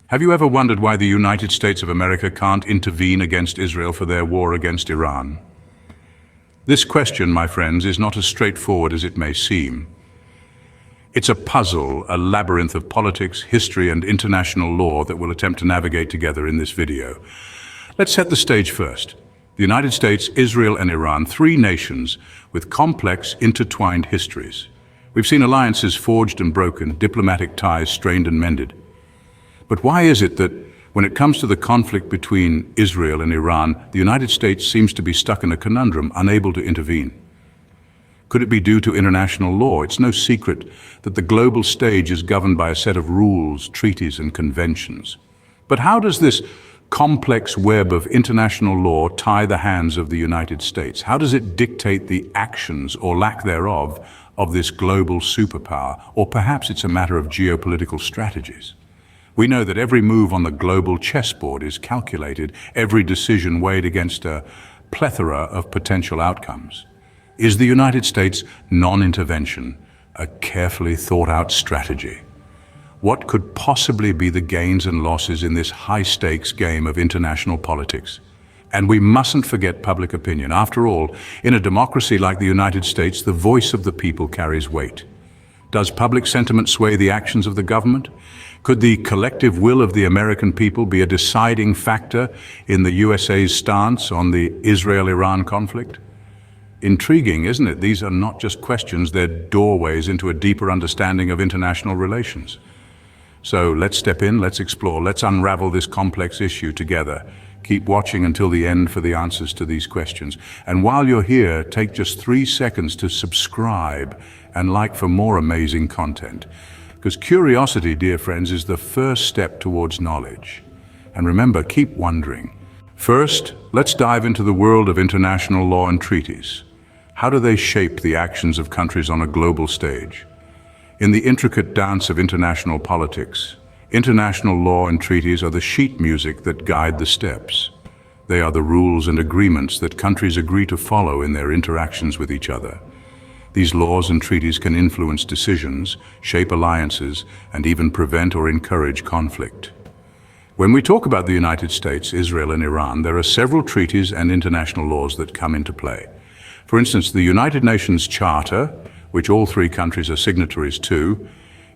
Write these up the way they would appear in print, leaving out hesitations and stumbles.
Have you ever wondered why the United States of America can't intervene against Israel for their war against Iran? This question, my friends, is not as straightforward as it may seem. It's a puzzle, a labyrinth of politics, history, and international law that we'll attempt to navigate together in this video. Let's set the stage first. The United States, Israel, and Iran, three nations with complex, intertwined histories. We've seen alliances forged and broken, diplomatic ties strained and mended. But why is it that when it comes to the conflict between Israel and Iran, the United States seems to be stuck in a conundrum, unable to intervene? Could it be due to international law? It's no secret that the global stage is governed by a set of rules, treaties, and conventions. But how does this complex web of international law tie the hands of the United States? How does it dictate the actions, or lack thereof, of this global superpower? Or perhaps it's a matter of geopolitical strategies. We know that every move on the global chessboard is calculated, every decision weighed against a plethora of potential outcomes. Is the United States non-intervention a carefully thought-out strategy? What could possibly be the gains and losses in this high-stakes game of international politics? And we mustn't forget public opinion. After all, in a democracy like the United States, the voice of the people carries weight. Does public sentiment sway the actions of the government? Could the collective will of the American people be a deciding factor in the U.S.A.'s stance on the Israel-Iran conflict? Intriguing, isn't it? These are not just questions, they're doorways into a deeper understanding of international relations. So let's step in, let's explore, let's unravel this complex issue together. Keep watching until the end for the answers to these questions. And while you're here, take just 3 seconds to subscribe and like for more amazing content. Because curiosity, dear friends, is the first step towards knowledge. And remember, keep wondering. First, let's dive into the world of international law and treaties. How do they shape the actions of countries on a global stage? In the intricate dance of international politics, international law and treaties are the sheet music that guide the steps. They are the rules and agreements that countries agree to follow in their interactions with each other. These laws and treaties can influence decisions, shape alliances, and even prevent or encourage conflict. When we talk about the United States, Israel, and Iran, there are several treaties and international laws that come into play. For instance, the United Nations Charter, which all three countries are signatories to,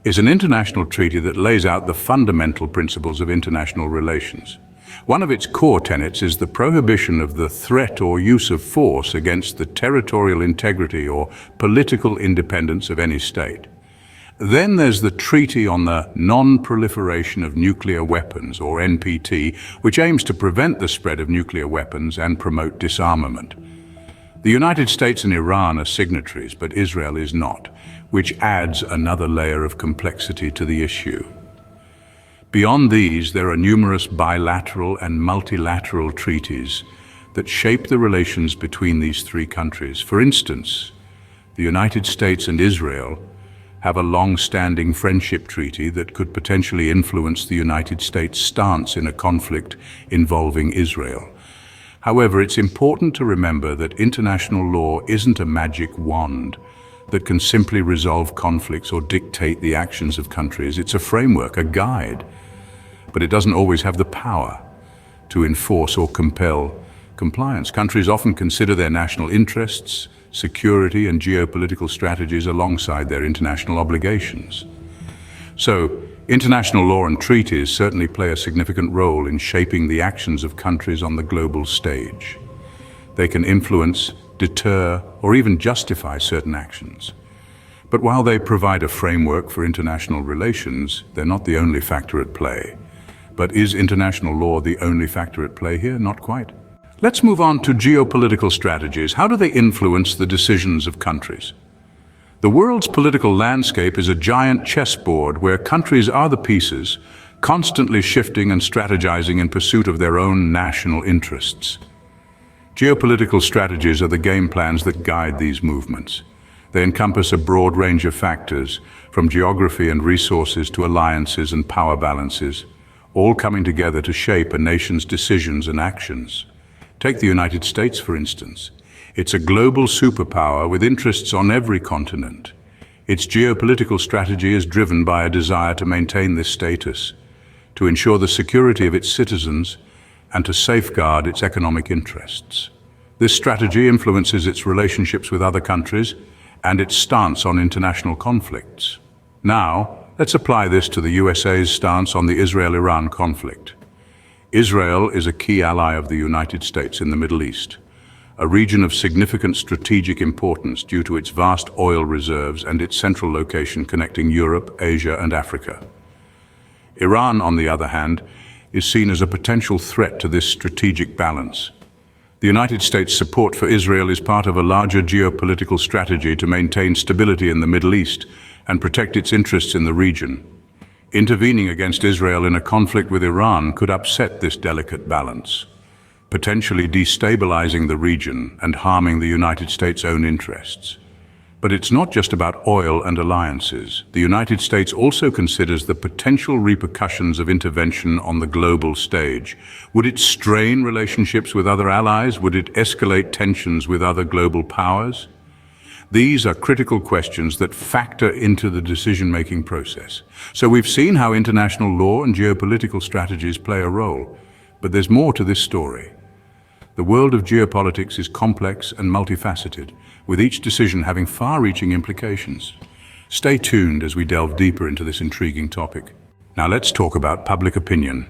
is an international treaty that lays out the fundamental principles of international relations. One of its core tenets is the prohibition of the threat or use of force against the territorial integrity or political independence of any state. Then there's the Treaty on the Non-Proliferation of Nuclear Weapons, or NPT, which aims to prevent the spread of nuclear weapons and promote disarmament. The United States and Iran are signatories, but Israel is not, which adds another layer of complexity to the issue. Beyond these, there are numerous bilateral and multilateral treaties that shape the relations between these three countries. For instance, the United States and Israel have a long-standing friendship treaty that could potentially influence the United States' stance in a conflict involving Israel. However, it's important to remember that international law isn't a magic wand that can simply resolve conflicts or dictate the actions of countries. It's a framework, a guide, but it doesn't always have the power to enforce or compel compliance. Countries often consider their national interests, security, and geopolitical strategies alongside their international obligations. So, international law and treaties certainly play a significant role in shaping the actions of countries on the global stage. They can influence, deter, or even justify certain actions. But while they provide a framework for international relations, they're not the only factor at play. But is international law the only factor at play here? Not quite. Let's move on to geopolitical strategies. How do they influence the decisions of countries? The world's political landscape is a giant chessboard where countries are the pieces, constantly shifting and strategizing in pursuit of their own national interests. Geopolitical strategies are the game plans that guide these movements. They encompass a broad range of factors, from geography and resources to alliances and power balances, all coming together to shape a nation's decisions and actions. Take the United States, for instance. It's a global superpower with interests on every continent. Its geopolitical strategy is driven by a desire to maintain this status, to ensure the security of its citizens and to safeguard its economic interests. This strategy influences its relationships with other countries and its stance on international conflicts. Now, let's apply this to the USA's stance on the Israel-Iran conflict. Israel is a key ally of the United States in the Middle East, a region of significant strategic importance due to its vast oil reserves and its central location connecting Europe, Asia, and Africa. Iran, on the other hand, is seen as a potential threat to this strategic balance. The United States' support for Israel is part of a larger geopolitical strategy to maintain stability in the Middle East and protect its interests in the region. Intervening against Israel in a conflict with Iran could upset this delicate balance, potentially destabilizing the region and harming the United States' own interests. But it's not just about oil and alliances. The United States also considers the potential repercussions of intervention on the global stage. Would it strain relationships with other allies? Would it escalate tensions with other global powers? These are critical questions that factor into the decision-making process. So we've seen how international law and geopolitical strategies play a role, but there's more to this story. The world of geopolitics is complex and multifaceted, with each decision having far-reaching implications. Stay tuned as we delve deeper into this intriguing topic. Now let's talk about public opinion.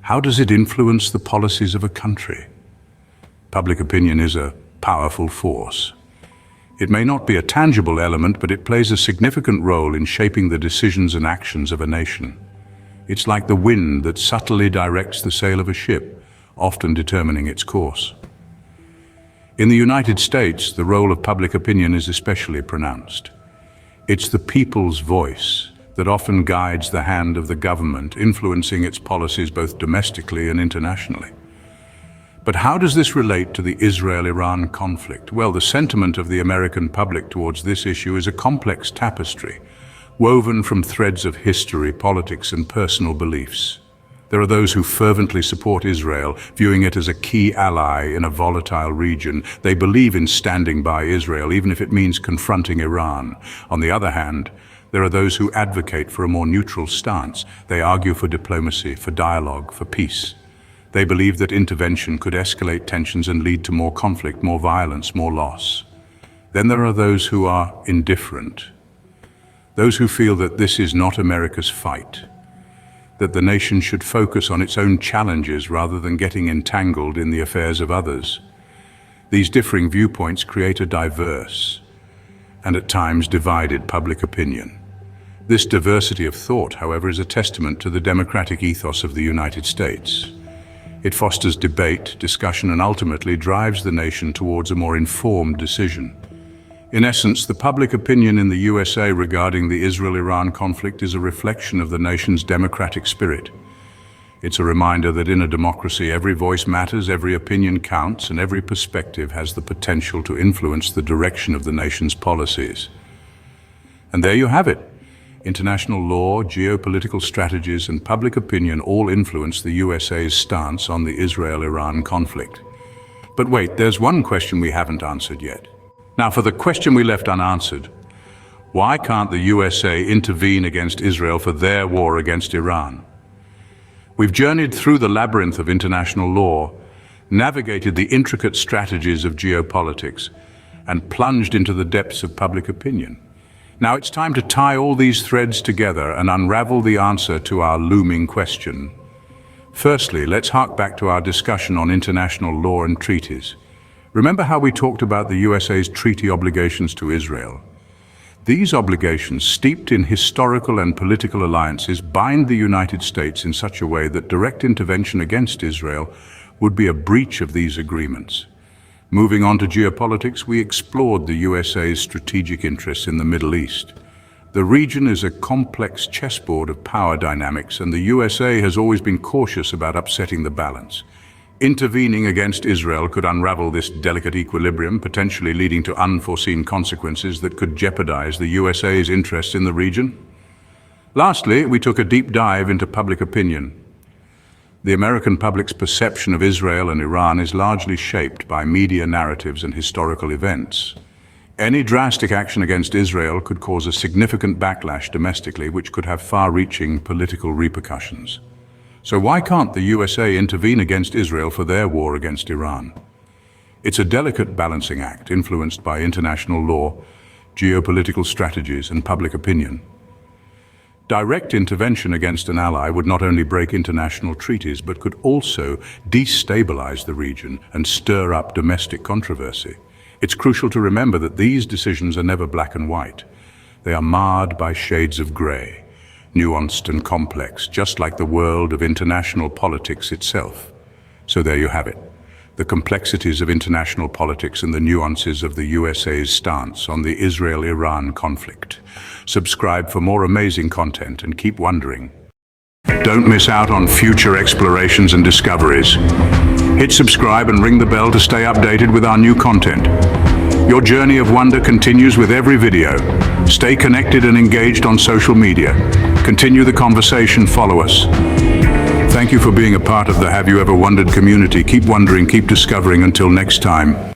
How does it influence the policies of a country? Public opinion is a powerful force. It may not be a tangible element, but it plays a significant role in shaping the decisions and actions of a nation. It's like the wind that subtly directs the sail of a ship, often determining its course. In the United States, the role of public opinion is especially pronounced. It's the people's voice that often guides the hand of the government, influencing its policies both domestically and internationally. But how does this relate to the Israel-Iran conflict? Well, the sentiment of the American public towards this issue is a complex tapestry, woven from threads of history, politics, and personal beliefs. There are those who fervently support Israel, viewing it as a key ally in a volatile region. They believe in standing by Israel, even if it means confronting Iran. On the other hand, there are those who advocate for a more neutral stance. They argue for diplomacy, for dialogue, for peace. They believe that intervention could escalate tensions and lead to more conflict, more violence, more loss. Then there are those who are indifferent, those who feel that this is not America's fight, that the nation should focus on its own challenges rather than getting entangled in the affairs of others. These differing viewpoints create a diverse and at times divided public opinion. This diversity of thought, however, is a testament to the democratic ethos of the United States. It fosters debate, discussion, and ultimately drives the nation towards a more informed decision. In essence, the public opinion in the USA regarding the Israel-Iran conflict is a reflection of the nation's democratic spirit. It's a reminder that in a democracy, every voice matters, every opinion counts, and every perspective has the potential to influence the direction of the nation's policies. And there you have it. International law, geopolitical strategies, and public opinion all influence the USA's stance on the Israel-Iran conflict. But wait, there's one question we haven't answered yet. Now, for the question we left unanswered, why can't the USA intervene against Israel for their war against Iran? We've journeyed through the labyrinth of international law, navigated the intricate strategies of geopolitics, and plunged into the depths of public opinion. Now it's time to tie all these threads together and unravel the answer to our looming question. Firstly, let's hark back to our discussion on international law and treaties. Remember how we talked about the USA's treaty obligations to Israel? These obligations, steeped in historical and political alliances, bind the United States in such a way that direct intervention against Israel would be a breach of these agreements. Moving on to geopolitics, we explored the USA's strategic interests in the Middle East. The region is a complex chessboard of power dynamics, and the USA has always been cautious about upsetting the balance. Intervening against Israel could unravel this delicate equilibrium, potentially leading to unforeseen consequences that could jeopardize the USA's interests in the region. Lastly, we took a deep dive into public opinion. The American public's perception of Israel and Iran is largely shaped by media narratives and historical events. Any drastic action against Israel could cause a significant backlash domestically, which could have far-reaching political repercussions. So why can't the USA intervene against Israel for their war against Iran? It's a delicate balancing act influenced by international law, geopolitical strategies, and public opinion. Direct intervention against an ally would not only break international treaties, but could also destabilize the region and stir up domestic controversy. It's crucial to remember that these decisions are never black and white. They are marred by shades of gray, nuanced and complex, just like the world of international politics itself. So there you have it, the complexities of international politics and the nuances of the USA's stance on the Israel-Iran conflict. Subscribe for more amazing content and keep wondering. Don't miss out on future explorations and discoveries. Hit subscribe and ring the bell to stay updated with our new content. Your journey of wonder continues with every video. Stay connected and engaged on social media. Continue the conversation, follow us. Thank you for being a part of the Have You Ever Wondered community. Keep wondering, keep discovering. Until next time.